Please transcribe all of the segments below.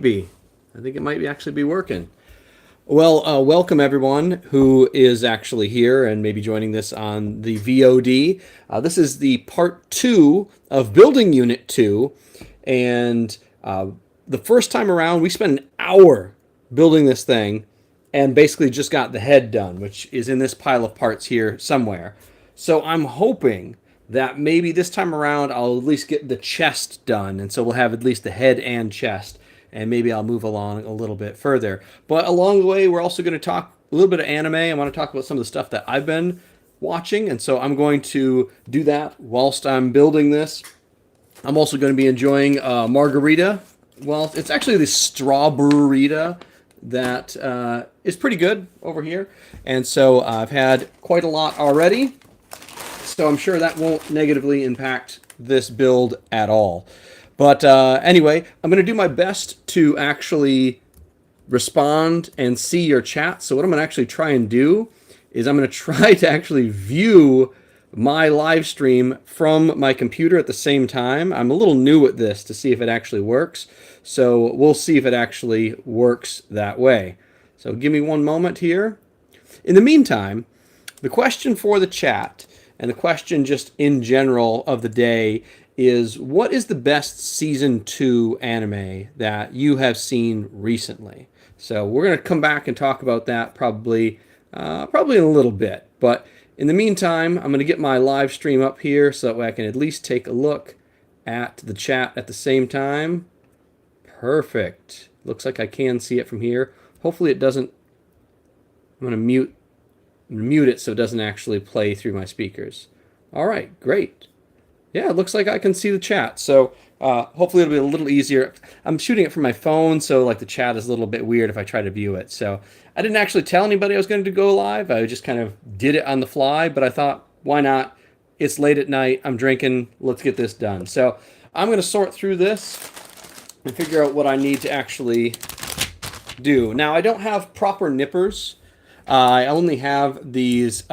be. I think it might actually be working. Well, welcome everyone who is actually here and maybe joining this on the VOD. This is the part 2 of Building Unit 2. And the first time around, we spent an hour building this thing and basically just got the head done, which is in this pile of parts here somewhere. So I'm hoping that maybe this time around I'll at least get the chest done. And so we'll have at least the head and chest. And maybe I'll move along a little bit further. But along the way, we're also going to talk a little bit of anime. I want to talk about some of the stuff that I've been watching. And so I'm going to do that whilst I'm building this. I'm also going to be enjoying margarita. Well, it's actually the Straw-Ber-Rita that is pretty good over here. And so I've had quite a lot already. So I'm sure that won't negatively impact this build at all. But anyway, I'm going to do my best to actually respond and see your chat. So what I'm going to actually try and do is I'm going to try to actually view my live stream from my computer at the same time. I'm a little new at this to see if it actually works. So we'll see if it actually works that way. So give me one moment here. In the meantime, the question for the chat and the question just in general of the day is, what is the best season 2 anime that you have seen recently? So we're going to come back and talk about that probably in a little bit. But in the meantime, I'm going to get my live stream up here so that way I can at least take a look at the chat at the same time. Perfect. Looks like I can see it from here. Hopefully it doesn't. I'm going to mute it so it doesn't actually play through my speakers. All right, great. Yeah, it looks like I can see the chat. So hopefully it'll be a little easier. I'm shooting it from my phone, so like the chat is a little bit weird if I try to view it. So I didn't actually tell anybody I was going to go live. I just kind of did it on the fly, but I thought, why not? It's late at night. I'm drinking. Let's get this done. So I'm going to sort through this and figure out what I need to actually do. Now, I don't have proper nippers. I only have these...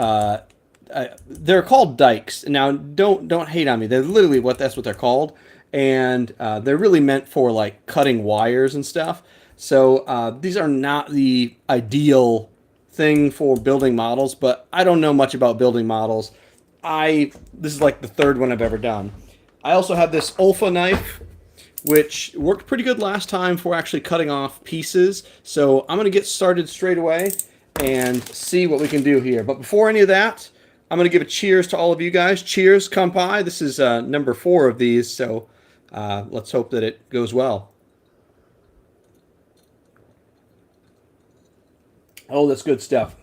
they're called dikes. Now, don't hate on me. They're literally that's what they're called, and they're really meant for like cutting wires and stuff. So these are not the ideal thing for building models, but I don't know much about building models. This is like the third one I've ever done. I also have this Olfa knife, which worked pretty good last time for actually cutting off pieces. So I'm going to get started straight away and see what we can do here. But before any of that, I'm going to give a cheers to all of you guys. Cheers, Kampai. This is number 4 of these, so let's hope that it goes well. Oh, that's good stuff.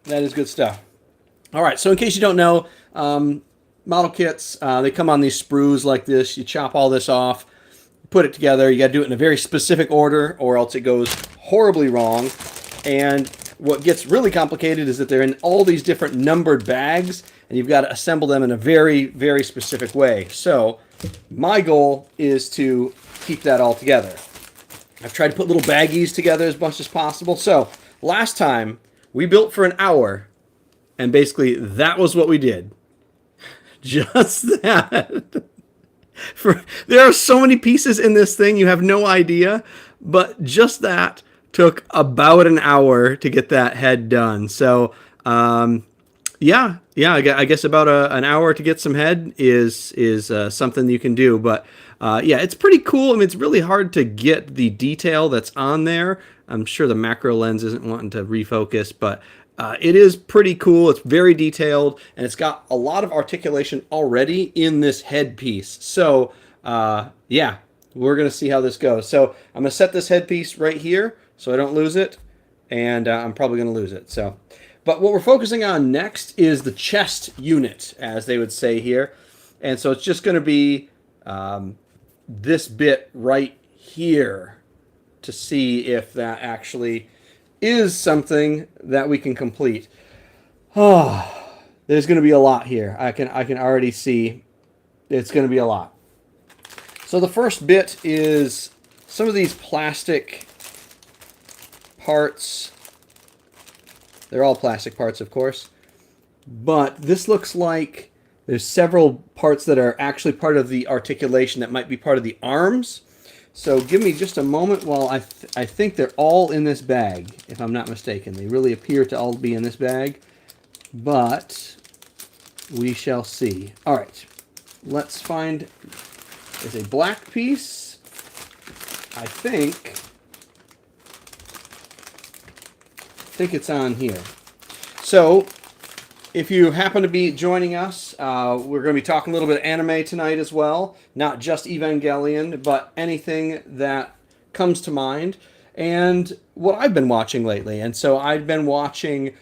That is good stuff. All right, so in case you don't know, model kits, they come on these sprues like this. You chop all this off, put it together. You got to do it in a very specific order or else it goes horribly wrong. And what gets really complicated is that they're in all these different numbered bags, and you've got to assemble them in a very, very specific way. So my goal is to keep that all together. I've tried to put little baggies together as much as possible. So last time we built for an hour, and basically that was what we did. Just that. There are so many pieces in this thing, you have no idea, but just that took about an hour to get that head done. So, yeah, I guess about an hour to get some head is something you can do. But yeah, it's pretty cool. I mean, it's really hard to get the detail that's on there. I'm sure the macro lens isn't wanting to refocus, but it is pretty cool. It's very detailed, and it's got a lot of articulation already in this headpiece. So, yeah, we're going to see how this goes. So I'm going to set this headpiece right here so I don't lose it, and I'm probably going to lose it. So, but what we're focusing on next is the chest unit, as they would say here. And so it's just going to be this bit right here to see if that actually is something that we can complete. Oh, there's going to be a lot here. I can already see it's going to be a lot. So the first bit is some of these plastic parts. They're all plastic parts, of course. But this looks like there's several parts that are actually part of the articulation that might be part of the arms. So give me just a moment while I think they're all in this bag, if I'm not mistaken. They really appear to all be in this bag, but we shall see. All right, let's find, there's a black piece, I think it's on here. So if you happen to be joining us, we're going to be talking a little bit of anime tonight as well. Not just Evangelion, but anything that comes to mind. And what I've been watching lately. And so I've been watching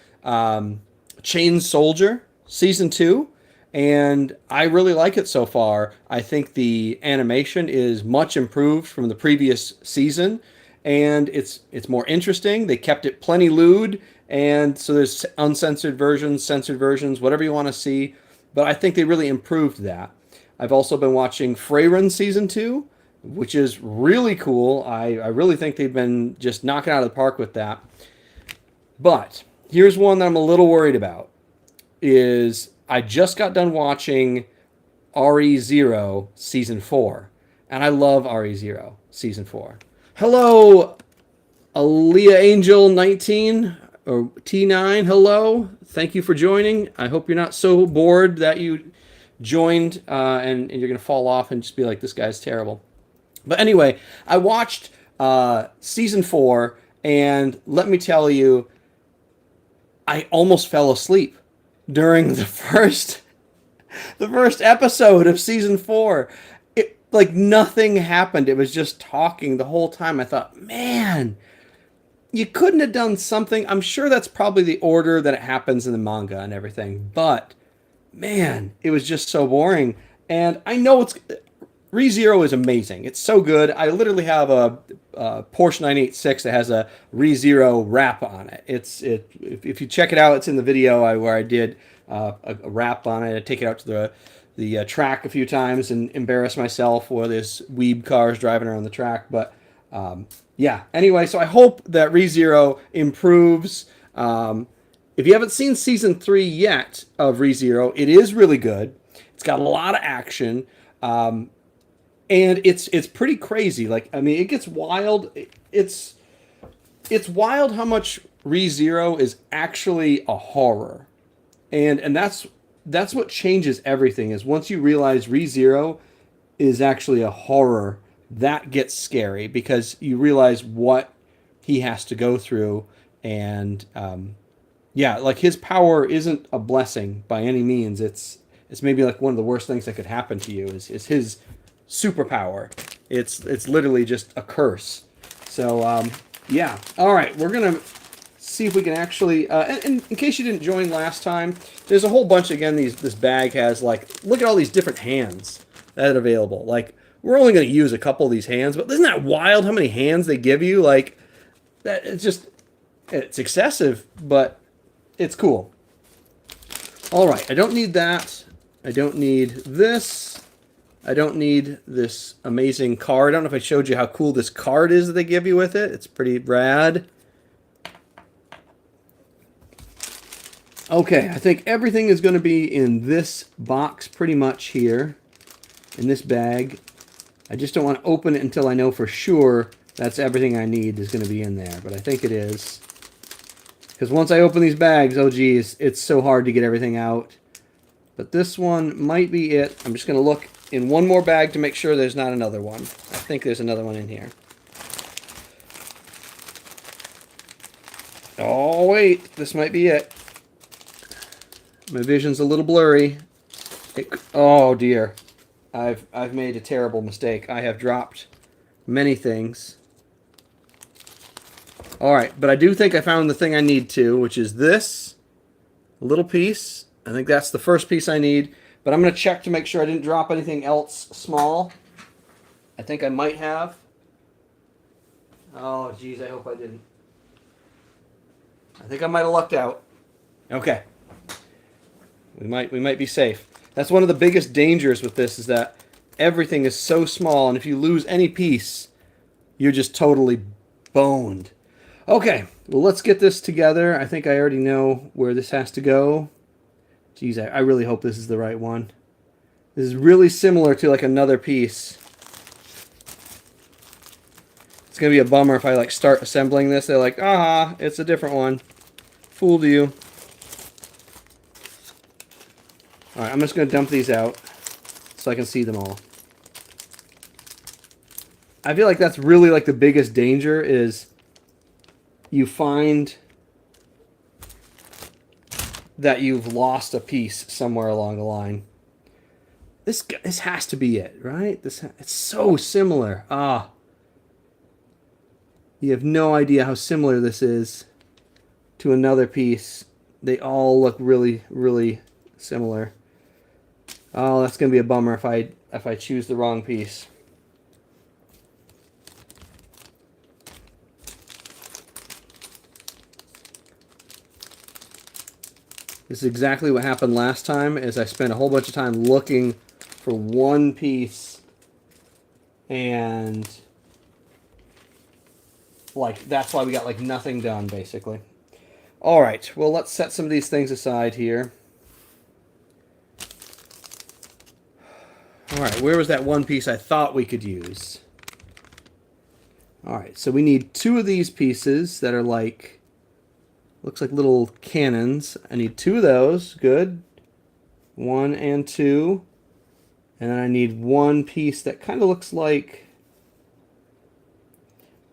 Chain Soldier Season 2. And I really like it so far. I think the animation is much improved from the previous season. And it's more interesting. They kept it plenty lewd, and so there's uncensored versions, censored versions, whatever you want to see. But I think they really improved that. I've also been watching Freyren Season 2, which is really cool. I really think they've been just knocking out of the park with that. But here's one that I'm a little worried about. Is I just got done watching RE0 Season 4. And I love RE0 Season 4. Hello, Aaliyah Angel 19 or T9. Hello, thank you for joining. I hope you're not so bored that you joined and you're gonna fall off and just be like, this guy's terrible. But anyway, I watched Season 4, and let me tell you, I almost fell asleep during the first episode of Season 4. Like nothing happened. It was just talking the whole time. I thought, man, you couldn't have done something. I'm sure that's probably the order that it happens in the manga and everything. But, man, it was just so boring. And I know ReZero is amazing. It's so good. I literally have a Porsche 986 that has a ReZero wrap on it. If you check it out, it's in the video where I did a wrap on it. I take it out to the track a few times and embarrass myself while there's weeb cars driving around the track. But yeah, anyway, so I hope that ReZero improves. If you haven't seen Season 3 yet of ReZero, it is really good. It's got a lot of action. And it's pretty crazy. Like, I mean, it gets wild. It's wild how much ReZero is actually a horror. And that's what changes everything, is once you realize ReZero is actually a horror, that gets scary because you realize what he has to go through. And yeah, like his power isn't a blessing by any means. It's maybe like one of the worst things that could happen to you is his superpower. It's literally just a curse. So yeah, all right, we're gonna see if we can actually, and in case you didn't join last time, there's a whole bunch, again, this bag has, like, look at all these different hands that are available. Like, we're only going to use a couple of these hands, but isn't that wild how many hands they give you? Like, that it's excessive, but it's cool. All right, I don't need that. I don't need this. I don't need this amazing card. I don't know if I showed you how cool this card is that they give you with it. It's pretty rad. Okay, I think everything is going to be in this box pretty much here, in this bag. I just don't want to open it until I know for sure that's everything I need is going to be in there, but I think it is. Because once I open these bags, oh geez, it's so hard to get everything out. But this one might be it. I'm just going to look in one more bag to make sure there's not another one. I think there's another one in here. Oh wait, this might be it. My vision's a little blurry. Oh dear. I've made a terrible mistake. I have dropped many things. Alright, but I do think I found the thing I need to, which is this little piece. I think that's the first piece I need. But I'm going to check to make sure I didn't drop anything else small. I think I might have. Oh, geez, I hope I didn't. I think I might have lucked out. Okay. We might be safe. That's one of the biggest dangers with this, is that everything is so small, and if you lose any piece, you're just totally boned. Okay, well, let's get this together. I think I already know where this has to go. Geez, I really hope this is the right one. This is really similar to like another piece. going to be a bummer if I like start assembling this. They're like, ah, it's a different one. Fooled you. All right, I'm just going to dump these out so I can see them all. I feel like that's really like the biggest danger is you find that you've lost a piece somewhere along the line. This has to be it, right? It's so similar. Ah. You have no idea how similar this is to another piece. They all look really, really similar. Oh, that's going to be a bummer if I choose the wrong piece. This is exactly what happened last time, is I spent a whole bunch of time looking for one piece, and like that's why we got like nothing done, basically. All right, well, let's set some of these things aside here. All right, where was that one piece I thought we could use? All right, so we need 2 of these pieces that are like, looks like little cannons. I need 2 of those. Good. 1 and 2. And then I need 1 piece that kind of looks like...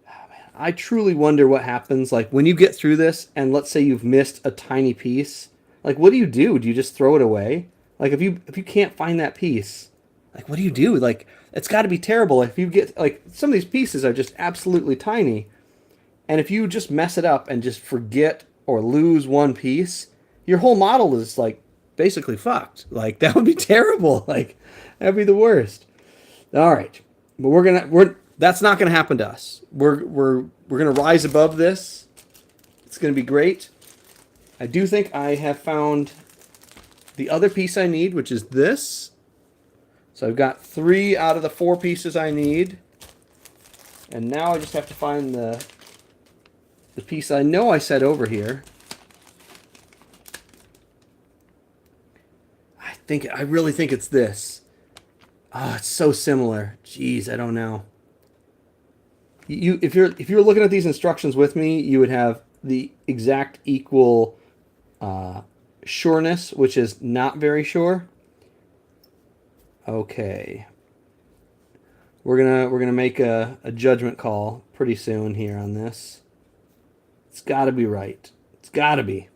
Oh, man, I truly wonder what happens. Like, when you get through this, and let's say you've missed a tiny piece, like, what do you do? Do you just throw it away? Like, if you can't find that piece, like, what do you do? Like, it's got to be terrible if you get... Like, some of these pieces are just absolutely tiny. And if you just mess it up and just forget or lose 1 piece, your whole model is like basically fucked. Like, that would be terrible. Like, that'd be the worst. All right, but that's not gonna happen to us. We're gonna rise above this. It's gonna be great. I do think I have found the other piece I need, which is this. So I've got 3 out of the 4 pieces I need, and now I just have to find the piece I know I set over here. I really think it's this. Oh, it's so similar. Jeez, I don't know. If you're looking at these instructions with me, you would have the exact equal sureness, which is not very sure. Okay. We're gonna make a judgment call pretty soon here on this. It's got to be right. It's got to be.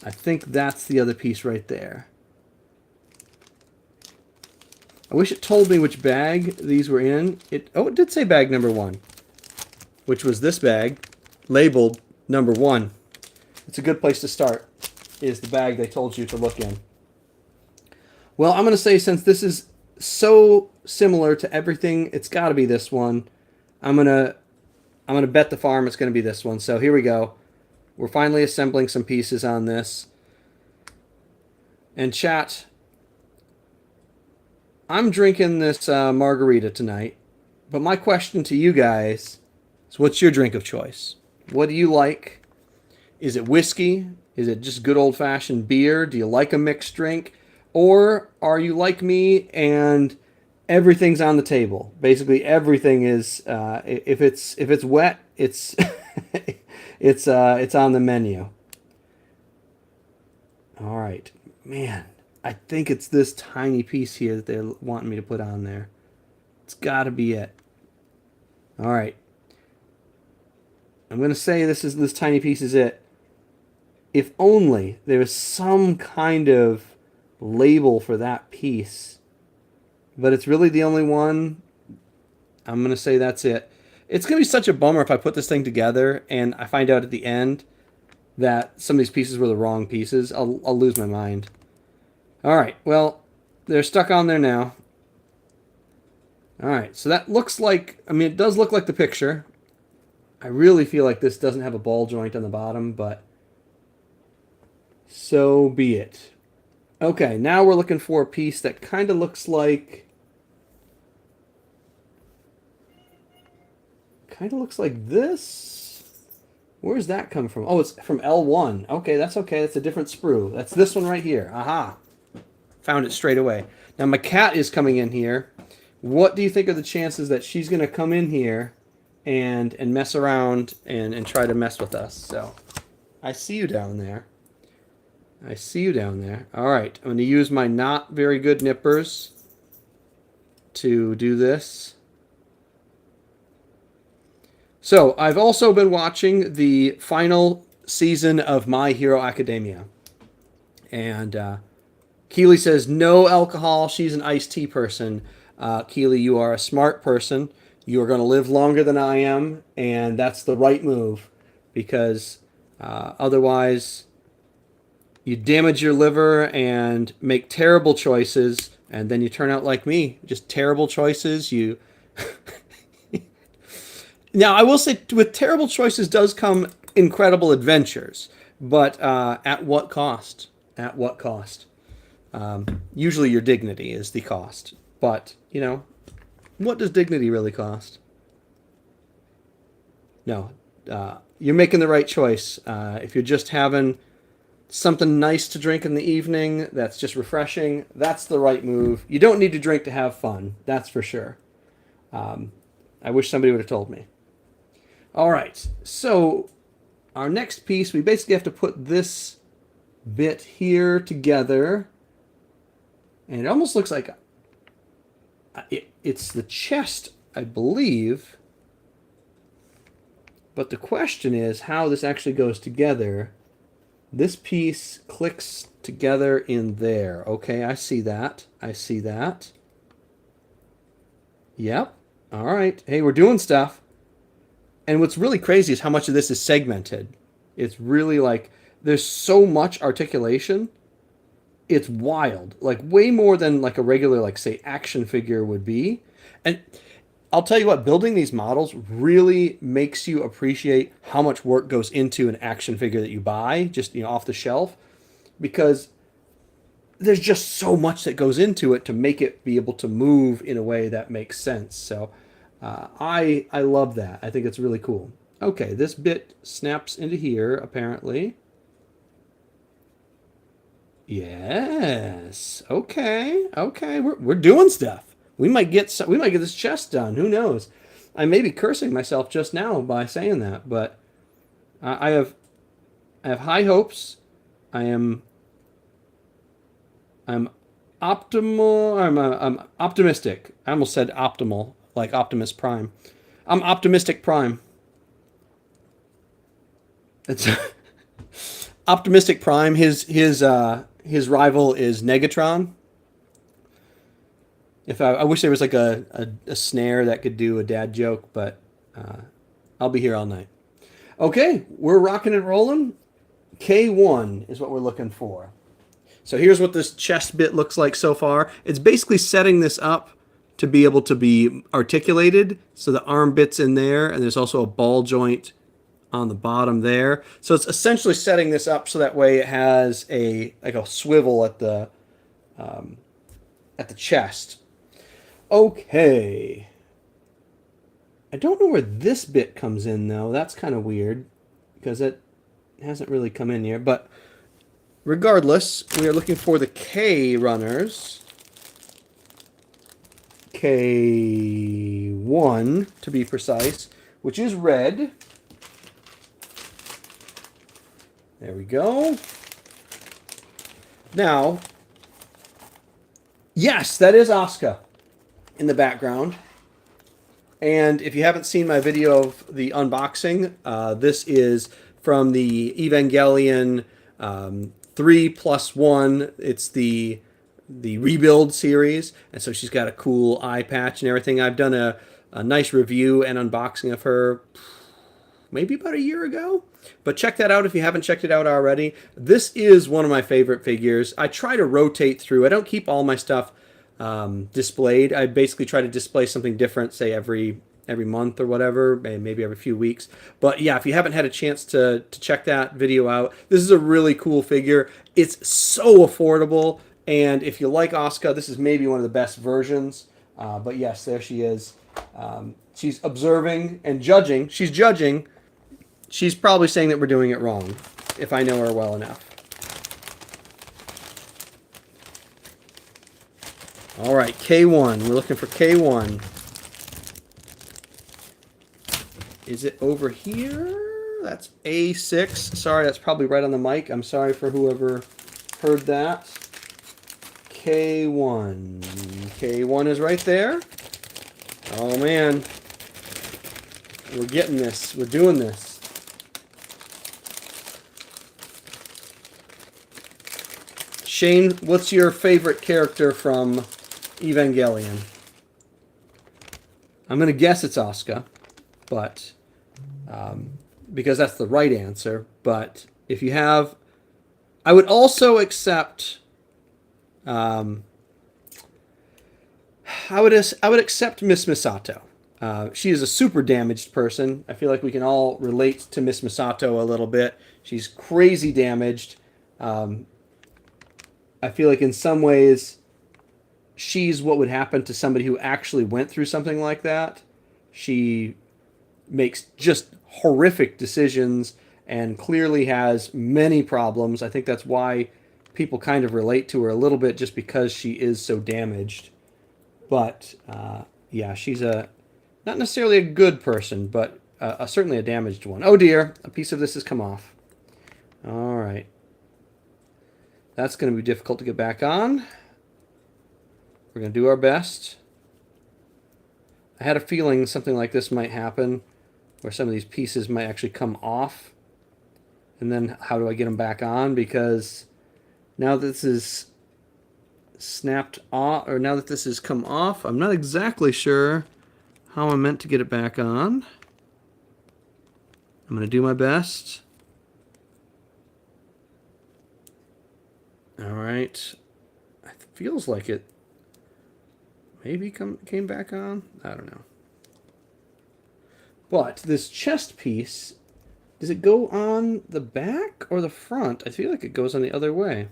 I think that's the other piece right there. I wish it told me which bag these were in. It did say bag number 1, which was this bag, labeled number 1. It's a good place to start, is the bag they told you to look in. Well, I'm going to say, since this is so similar to everything, it's got to be this one. I'm gonna bet the farm it's going to be this one. So here we go. We're finally assembling some pieces on this. And chat, I'm drinking this margarita tonight. But my question to you guys is, what's your drink of choice? What do you like? Is it whiskey? Is it just good old-fashioned beer? Do you like a mixed drink? Or are you like me and everything's on the table? Basically, everything is. If it's wet, it's it's on the menu. All right, man. I think it's this tiny piece here that they're wanting me to put on there. It's got to be it. All right. I'm gonna say this tiny piece is it. If only there was some kind of label for that piece, but it's really the only one. I'm gonna say that's it. It's gonna be such a bummer if I put this thing together and I find out at the end that some of these pieces were the wrong pieces. I'll lose my mind. All right, well, they're stuck on there now. All right, so that looks like, I mean, it does look like the picture. I really feel like this doesn't have a ball joint on the bottom, but so be it. Okay, now we're looking for a piece that kind of looks like... this. Where's that come from? Oh, it's from L1. Okay, that's okay. That's a different sprue. That's this one right here. Aha. Found it straight away. Now my cat is coming in here What do you think are the chances that she's going to come in here and mess around and try to mess with us? So I see you down there. I see you down there. All right, I'm going to use my not very good nippers to do this. So I've also been watching the final season of My Hero Academia. And Keely says no alcohol. She's an iced tea person. Keely, you are a smart person. You are going to live longer than I am, and that's the right move, because otherwise you damage your liver and make terrible choices, and then you turn out like me, just terrible choices. You Now, I will say, with terrible choices does come incredible adventures, but at what cost? At what cost? Usually your dignity is the cost. But, you know, what does dignity really cost? No. You're making the right choice. If you're just having something nice to drink in the evening that's just refreshing, that's the right move. You don't need to drink to have fun. That's for sure. I wish somebody would have told me. All right. So our next piece, we basically have to put this bit here together. And it almost looks like it's the chest, I believe. But the question is how this actually goes together. This piece clicks together in there. Okay, I see that. I see that. Yep. All right. Hey, we're doing stuff. And what's really crazy is how much of this is segmented. It's really like there's so much articulation. It's wild. Like way more than like a regular, like say, action figure would be. And I'll tell you what, building these models really makes you appreciate how much work goes into an action figure that you buy, just, you know, off the shelf, because there's just so much that goes into it to make it be able to move in a way that makes sense. So I love that. I think it's really cool. Okay, this bit snaps into here, apparently. Yes. Okay. Okay. We're doing stuff. We might get this chest done. Who knows? I may be cursing myself just now by saying that, but I have high hopes. I'm optimal. I'm optimistic. I almost said optimal, like Optimus Prime. I'm optimistic Prime. It's optimistic Prime. His rival is Negatron. I wish there was like a snare that could do a dad joke, but I'll be here all night. Okay, we're rocking and rolling. K1 is what we're looking for. So here's what this chest bit looks like so far. It's basically setting this up to be able to be articulated. So the arm bit's in there, and there's also a ball joint on the bottom there. So it's essentially setting this up so that way it has a swivel at the chest. Okay. I don't know where this bit comes in though. That's kind of weird because it hasn't really come in here. But regardless, we are looking for the K runners. K1 to be precise, which is red. There we go. Now, yes, that is Asuka in the background. And if you haven't seen my video of the unboxing, this is from the Evangelion 3+1. It's the rebuild series. And so she's got a cool eye patch and everything. I've done a nice review and unboxing of her maybe about a year ago. But check that out if you haven't checked it out already. This is one of my favorite figures. I try to rotate through. I don't keep all my stuff displayed. I basically try to display something different, say every month or whatever, maybe every few weeks. But yeah, if you haven't had a chance to check that video out, this is a really cool figure. It's so affordable, and if you like Asuka, this is maybe one of the best versions. But yes, there she is. She's observing and judging. She's judging. She's probably saying that we're doing it wrong, if I know her well enough. All right, K1. We're looking for K1. Is it over here? That's A6. Sorry, that's probably right on the mic. I'm sorry for whoever heard that. K1. K1 is right there. Oh, man. We're getting this. We're doing this. Shane, what's your favorite character from Evangelion? I'm going to guess it's Asuka, but because that's the right answer. But if you have, I would also accept. I would accept Miss Misato. She is a super damaged person. I feel like we can all relate to Miss Misato a little bit. She's crazy damaged. I feel like in some ways, she's what would happen to somebody who actually went through something like that. She makes just horrific decisions and clearly has many problems. I think that's why people kind of relate to her a little bit, just because she is so damaged. But yeah, she's not necessarily a good person, but certainly a damaged one. Oh dear, a piece of this has come off. All right. That's going to be difficult to get back on. We're going to do our best. I had a feeling something like this might happen, where some of these pieces might actually come off. And then how do I get them back on? Because now that this is snapped off, or now that this has come off, I'm not exactly sure how I'm meant to get it back on. I'm going to do my best. All right. It feels like it maybe came back on. I don't know. But this chest piece, does it go on the back or the front? I feel like it goes on the other way.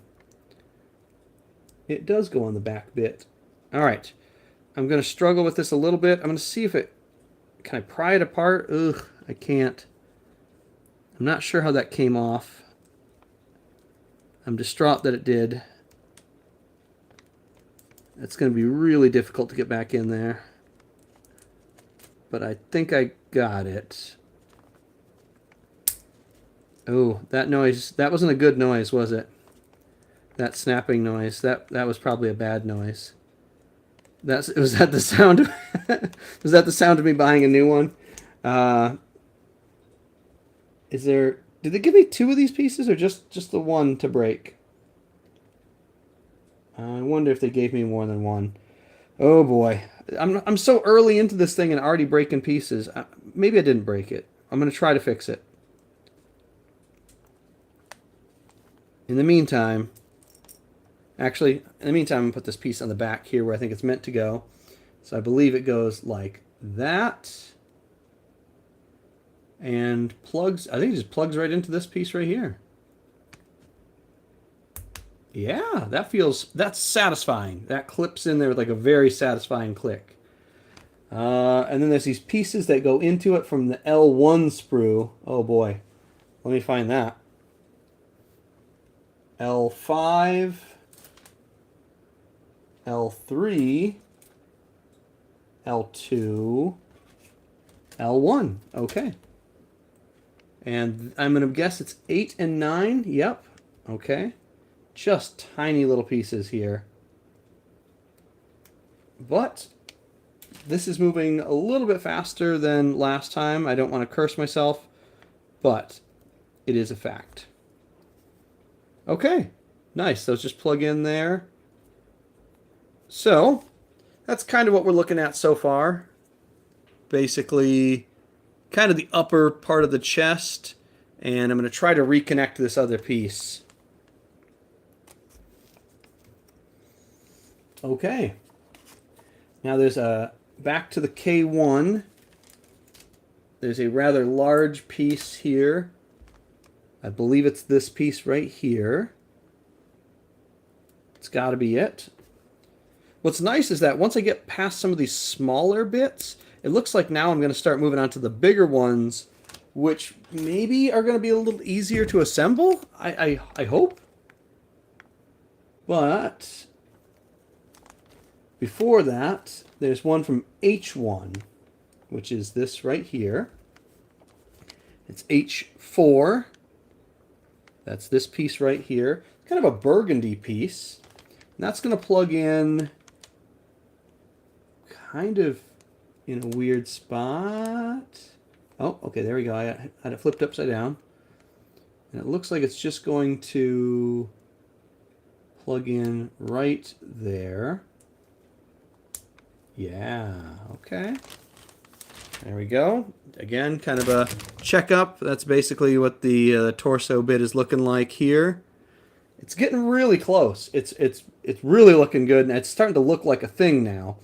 It does go on the back bit. All right. I'm going to struggle with this a little bit. I'm going to see if it... Can I pry it apart? Ugh, I can't. I'm not sure how that came off. I'm distraught that it did. It's going to be really difficult to get back in there. But I think I got it. Oh, that noise. That wasn't a good noise, was it? That snapping noise. That was probably a bad noise. Was that the sound of, was that the sound of me buying a new one? Did they give me 2 of these pieces or just the one to break? I wonder if they gave me more than one. Oh boy. I'm so early into this thing and already breaking pieces. Maybe I didn't break it. I'm going to try to fix it. In the meantime, I'm going to put this piece on the back here where I think it's meant to go. So I believe it goes like that. And plugs, I think it just plugs right into this piece right here. Yeah, that's satisfying. That clips in there with like a very satisfying click. And then there's these pieces that go into it from the L1 sprue. Oh boy, let me find that. L5, L3, L2, L1. Okay. And I'm going to guess it's 8 and 9. Yep. Okay. Just tiny little pieces here. But this is moving a little bit faster than last time. I don't want to curse myself, but it is a fact. Okay. Nice. Those just plug in there. So that's kind of what we're looking at so far. Basically, kind of the upper part of the chest, and I'm going to try to reconnect this other piece. Okay. Now there's back to the K1. There's a rather large piece here. I believe it's this piece right here. It's got to be it. What's nice is that once I get past some of these smaller bits, it looks like now I'm going to start moving on to the bigger ones, which maybe are going to be a little easier to assemble. I hope. But Before that, there's one from H1, which is this right here. It's H4. That's this piece right here. Kind of a burgundy piece. And that's going to plug in kind of in a weird spot. Oh, okay, there we go. I had it flipped upside down. And it looks like it's just going to plug in right there. Yeah, okay. There we go. Again, kind of a checkup. That's basically what the torso bit is looking like here. It's getting really close. It's really looking good, and it's starting to look like a thing now,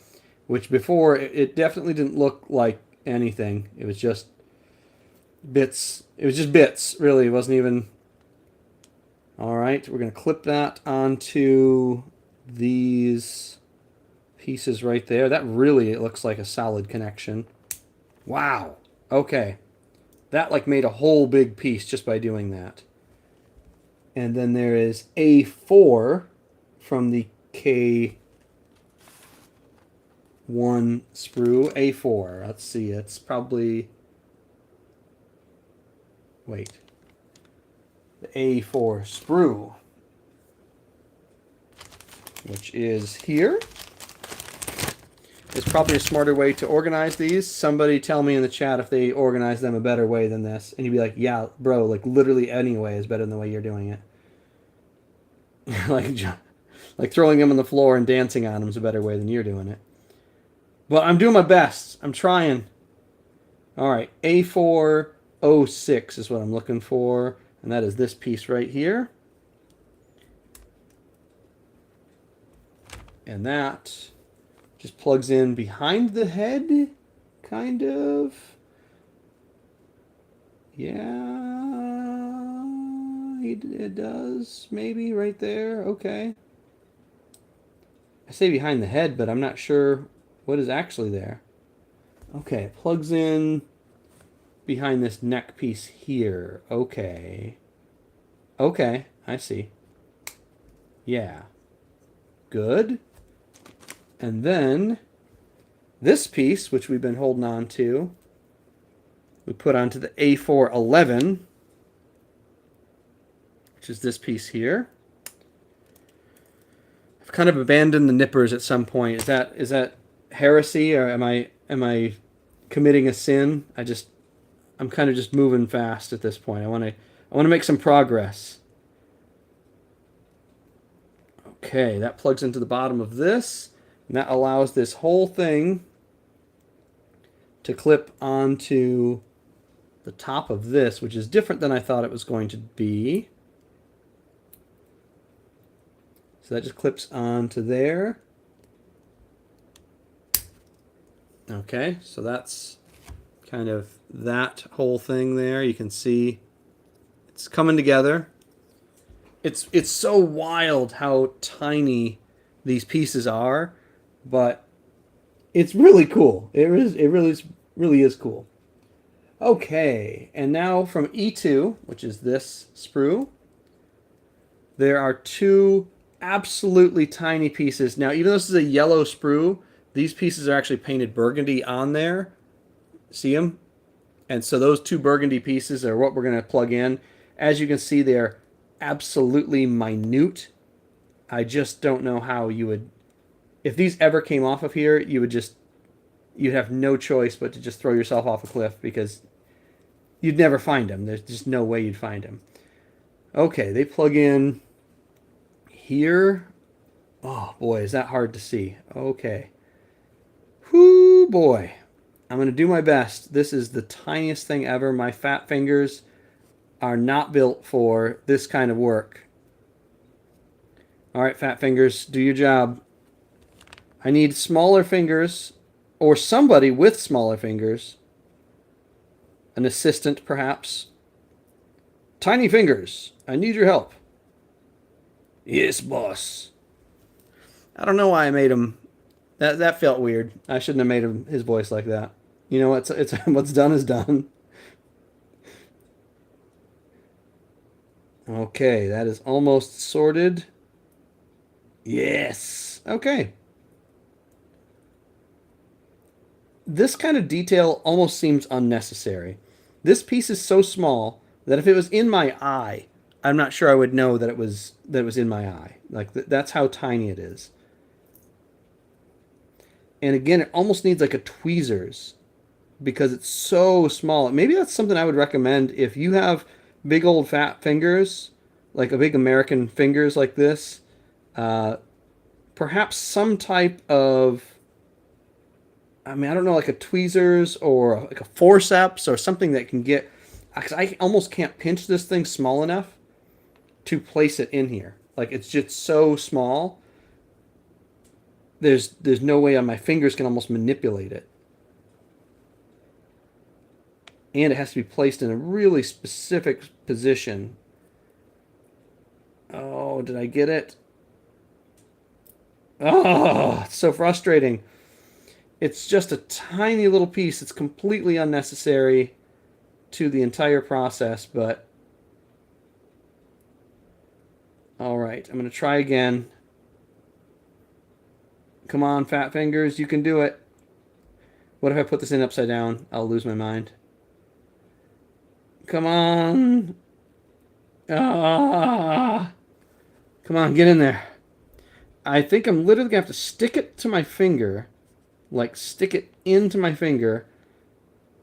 which before it definitely didn't look like anything. It was just bits. It was just bits, really. It wasn't even... All right, we're going to clip that onto these pieces right there. That really, it looks like a solid connection. Wow. Okay. That like made a whole big piece just by doing that. And then there is A4 from the K1 sprue. A4. Let's see. It's probably... Wait. The A4 sprue, which is here. It's probably a smarter way to organize these. Somebody tell me in the chat if they organize them a better way than this. And you'd be like, yeah, bro, like literally any way is better than the way you're doing it. like throwing them on the floor and dancing on them is a better way than you're doing it. But I'm doing my best. I'm trying. All right, A406 is what I'm looking for. And that is this piece right here. And that just plugs in behind the head, kind of. Yeah, it does, maybe right there. Okay. I say behind the head, but I'm not sure what is actually there. Okay, it plugs in behind this neck piece here. Okay. Okay, I see. Yeah. Good. And then this piece, which we've been holding on to, we put onto the A411, which is this piece here. I've kind of abandoned the nippers at some point. Is that heresy, or am I committing a sin? I'm kind of just moving fast at this point. I want to make some progress. Okay, that plugs into the bottom of this. And that allows this whole thing to clip onto the top of this, which is different than I thought it was going to be. So that just clips onto there. Okay, so that's kind of that whole thing there. You can see it's coming together. It's so wild how tiny these pieces are, but it's really cool. It really is cool. Okay, and now from E2, which is this sprue, there are two absolutely tiny pieces. Now, even though this is a yellow sprue, these pieces are actually painted burgundy on there. See them? And so those two burgundy pieces are what we're going to plug in. As you can see, they're absolutely minute. I just don't know how you would... If these ever came off of here, you'd have no choice but to just throw yourself off a cliff, because you'd never find them. There's just no way you'd find them. Okay, they plug in here. Oh boy, is that hard to see. Okay. Whoo boy. I'm going to do my best. This is the tiniest thing ever. My fat fingers are not built for this kind of work. All right, fat fingers, do your job. I need smaller fingers, or somebody with smaller fingers. An assistant, perhaps. Tiny fingers, I need your help. Yes, boss. I don't know why I made him. That felt weird. I shouldn't have made him his voice like that. You know, it's what's done is done. Okay, that is almost sorted. Yes. Okay. this kind of detail almost seems unnecessary. This piece is so small that if it was in my eye, I'm not sure I would know that it was in my eye. Like that's how tiny it is. And again, it almost needs like a tweezers because it's so small. Maybe that's something I would recommend if you have big old fat fingers, like a big American fingers like this. Uh, Perhaps some type of, I mean, I don't know, like a tweezers or like a forceps or something that can get, because I almost can't pinch this thing small enough to place it in here. Like it's just so small. There's no way on my fingers can almost manipulate it. And it has to be placed in a really specific position. Oh, did I get it? Oh, it's so frustrating. It's just a tiny little piece. It's completely unnecessary to the entire process, but all right, I'm going to try again. Come on, fat fingers, you can do it. What if I put this in upside down? I'll lose my mind. Come on. Ah. Come on, get in there. I think I'm literally going to have to stick it to my finger. Like, stick it into my finger.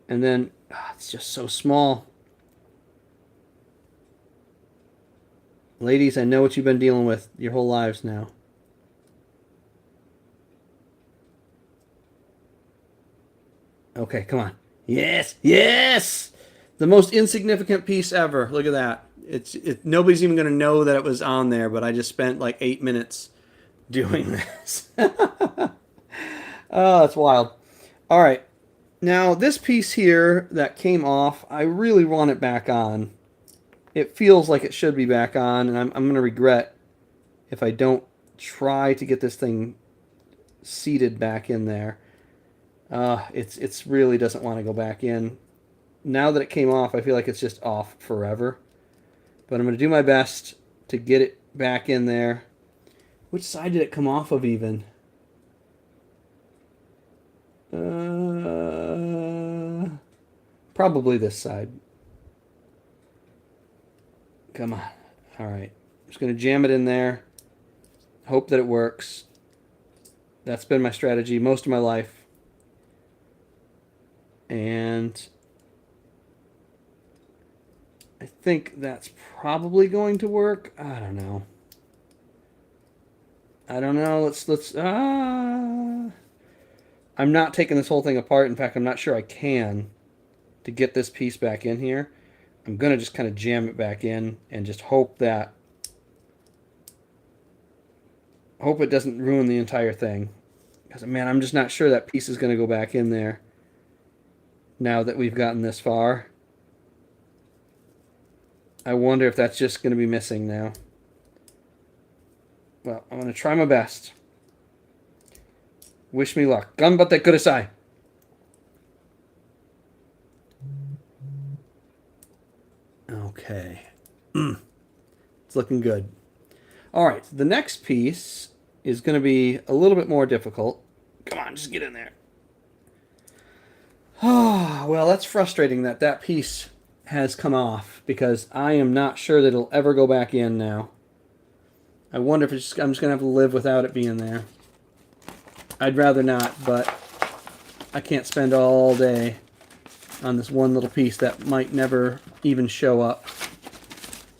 And then, it's just so small. Ladies, I know what you've been dealing with your whole lives now. Okay, come on. Yes, yes! The most insignificant piece ever. Look at that. Nobody's even going to know that it was on there, but I just spent like 8 minutes doing this. Oh, that's wild. All right. Now, this piece here that came off, I really want it back on. It feels like it should be back on, and I'm going to regret if I don't try to get this thing seated back in there. It's really doesn't want to go back in. Now that it came off, I feel like it's just off forever. But I'm going to do my best to get it back in there. Which side did it come off of even? Probably this side. Come on. All right. I'm just going to jam it in there. Hope that it works. That's been my strategy most of my life. And I think that's probably going to work. I don't know. I'm not taking this whole thing apart. In fact, I'm not sure I can to get this piece back in here. I'm going to just kind of jam it back in and just hope it doesn't ruin the entire thing. Because, man, I'm just not sure that piece is going to go back in there now that we've gotten this far. I wonder if that's just going to be missing now. Well, I'm going to try my best. Wish me luck. Ganbatte kudasai. Okay. It's looking good. All right. The next piece is going to be a little bit more difficult. Come on, just get in there. Oh, well, that's frustrating that piece has come off because I am not sure that it'll ever go back in now. I wonder if I'm just going to have to live without it being there. I'd rather not, but I can't spend all day on this one little piece that might never even show up.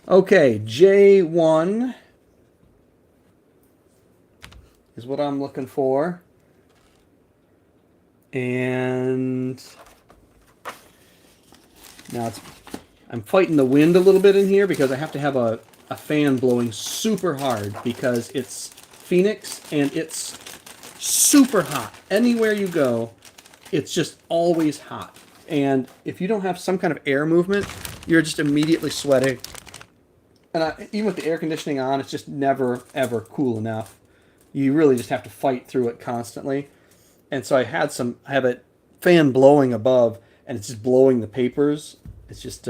Okay, J1 is what I'm looking for. And now I'm fighting the wind a little bit in here because I have to have a fan blowing super hard because it's Phoenix and it's super hot. Anywhere you go, it's just always hot. And if you don't have some kind of air movement, you're just immediately sweating. And even with the air conditioning on, it's just never, ever cool enough. You really just have to fight through it constantly. And so I have a fan blowing above, and it's just blowing the papers. It's just,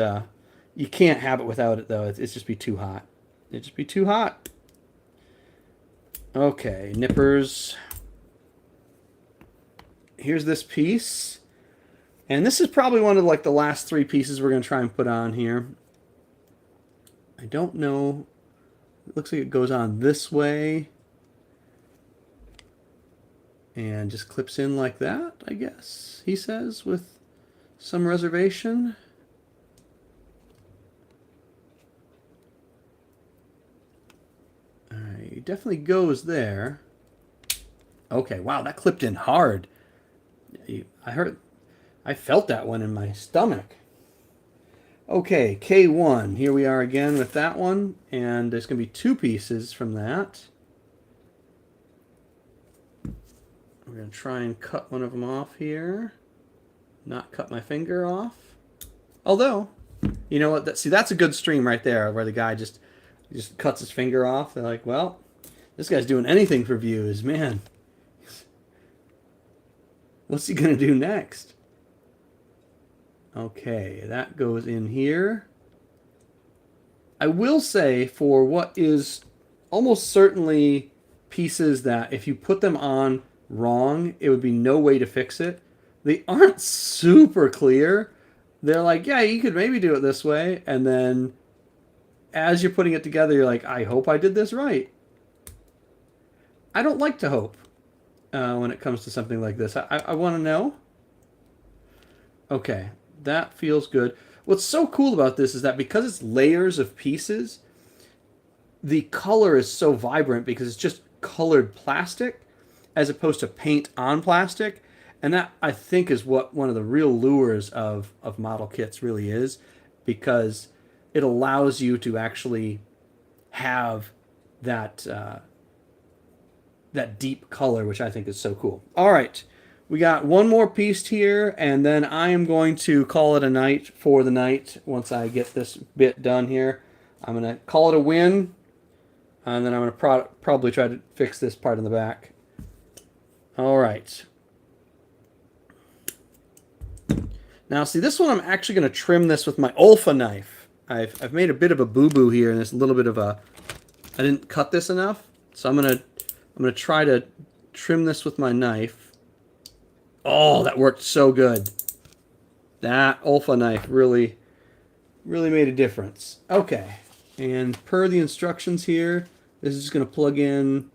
you can't have it without it, though. It's just be too hot. It'd just be too hot. Okay, nippers. here's this piece. And this is probably one of like the last 3 pieces we're going to try and put on here. I don't know. It looks like it goes on this way. And just clips in like that, I guess, he says, with some reservation. Alright, it definitely goes there. Okay, wow, that clipped in hard. I felt that one in my stomach. Okay, K1. Here we are again with that one. And there's going to be 2 pieces from that. We're going to try and cut one of them off here. Not cut my finger off. Although, you know what? See, that's a good stream right there where the guy just cuts his finger off. They're like, well, this guy's doing anything for views. Man, what's he going to do next? Okay, that goes in here. I will say, for what is almost certainly pieces that if you put them on wrong, it would be no way to fix it. They aren't super clear. They're like, yeah, you could maybe do it this way. And then as you're putting it together, you're like, I hope I did this right. I don't like to hope when it comes to something like this. I want to know. Okay, that feels good. What's so cool about this is that because it's layers of pieces, the color is so vibrant because it's just colored plastic as opposed to paint on plastic. And that, I think, is what one of the real lures of model kits really is, because it allows you to actually have that that deep color, which I think is so cool. All right, we got one more piece here, and then I am going to call it a night for the night once I get this bit done here. I'm going to call it a win, and then I'm going to probably try to fix this part in the back. All right. Now, see, this one I'm actually going to trim this with my Olfa knife. I've made a bit of a boo-boo here, and there's a little bit of a... I didn't cut this enough, so I'm gonna try to trim this with my knife. Oh, that worked so good. That Olfa knife really made a difference. Okay, and per the instructions here, this is just going to plug in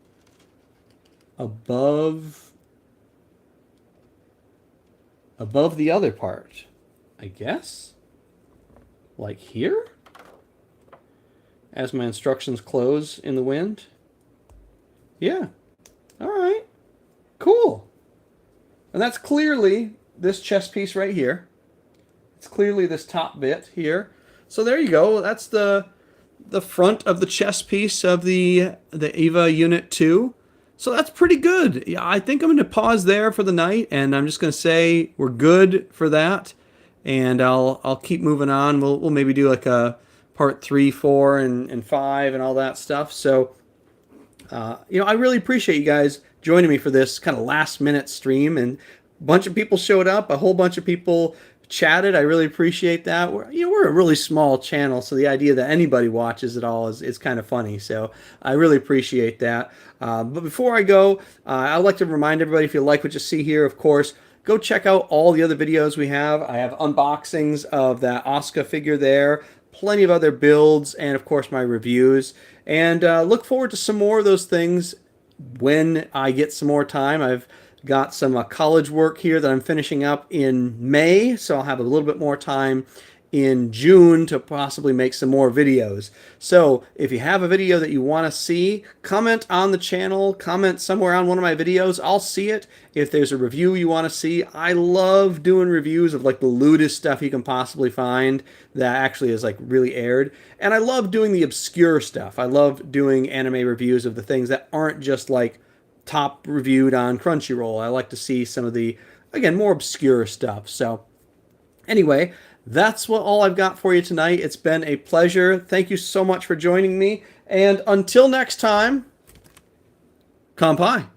above the other part, I guess. Like here? As my instructions close in the wind. Yeah. All right. Cool. And that's clearly this chest piece right here. It's clearly this top bit here. So there you go. That's the front of the chest piece of the EVA Unit 2. So that's pretty good. Yeah, I think I'm going to pause there for the night, and I'm just going to say we're good for that, and I'll keep moving on. We'll maybe do like a part 3, 4, and 5 and all that stuff. So, I really appreciate you guys joining me for this kind of last minute stream, and a bunch of people showed up, a whole bunch of people chatted. I really appreciate that. We're a really small channel, so the idea that anybody watches it all is kind of funny. So I really appreciate that. But before I go, I'd like to remind everybody, if you like what you see here, of course, go check out all the other videos we have. I have unboxings of that Asuka figure there, plenty of other builds, and of course my reviews. And look forward to some more of those things when I get some more time. I've got some college work here that I'm finishing up in May, so I'll have a little bit more time in June to possibly make some more videos. So if you have a video that you want to see, comment on the channel, comment somewhere on one of my videos. I'll see it. If there's a review you want to see, I love doing reviews of like the lewdest stuff you can possibly find that actually is like really aired. And I love doing the obscure stuff. I love doing anime reviews of the things that aren't just like top reviewed on Crunchyroll. I like to see some of the, again, more obscure stuff. So anyway, that's all I've got for you tonight. It's been a pleasure. Thank you so much for joining me. And until next time, Kanpai.